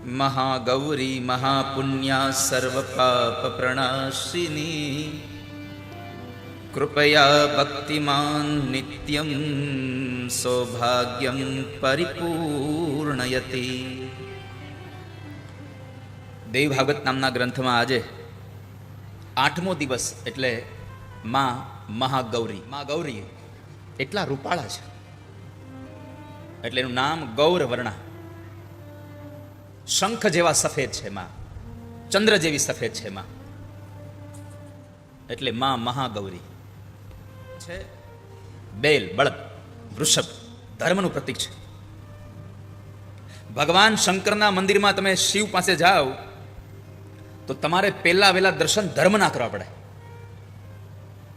महागौरी महापुण्या सर्वपापप्रणाशिनी कृपया भक्तिमान् नित्यं सौभाग्यं परिपूर्णयति। દેવ ભાગવત નામના ગ્રંથમાં આજે 8મો દિવસ એટલે માં મહાગૌરી. માં ગૌરી એટલા રૂપાળા છે એટલે એનું નામ ગૌરવર્ણા. શંખ જેવા સફેદ છે માં, ચંદ્ર જેવી સફેદ છે માં, એટલે માં મહાગૌરી છે. બેલ, બળદ, વૃષભ ધર્મનું પ્રતીક છે. ભગવાન શંકરના મંદિરમાં તમે શિવ પાસે જાઓ તો તમારે પહેલા વહેલા દર્શન ધર્મના કરવા પડે.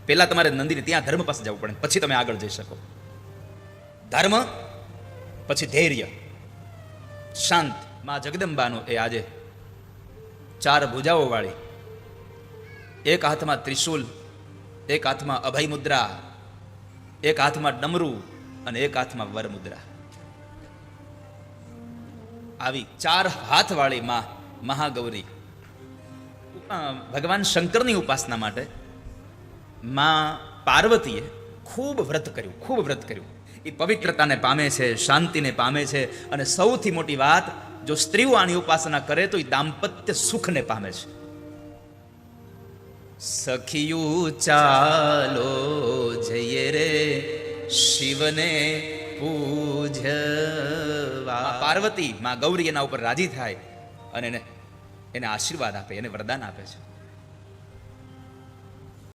પહેલા તમારે મંદિર ત્યાં ધર્મ પાસે જવું પડે, પછી તમે આગળ જઈ શકો. ધર્મ પછી ધૈર્ય, શાંત. માં જગદંબાનું એ આજે 4 ભુજાઓ વાળી, એક હાથમાં ત્રિશૂલ, એક હાથમાં અભય મુદ્રા, એક હાથમાં ડમરું અને એક હાથમાં વર મુદ્રા. આવી 4 હાથ વાળી માં મહાગૌરી. ભગવાન શંકરની ઉપાસના માટે માં પાર્વતીએ ખૂબ વ્રત કર્યું. એ પવિત્રતાને પામે છે, શાંતિને પામે છે, અને સૌથી મોટી વાત, જો સ્ત્રીઓ આની ઉપાસના કરે તો એ દાંપત્ય સુખને પામે છે. સખિયું ચાલો જઈએ રે શિવને પૂજવા. પાર્વતી માં ગૌરી એના ઉપર રાજી થાય અને એને આશીર્વાદ આપે, એને વરદાન આપે છે.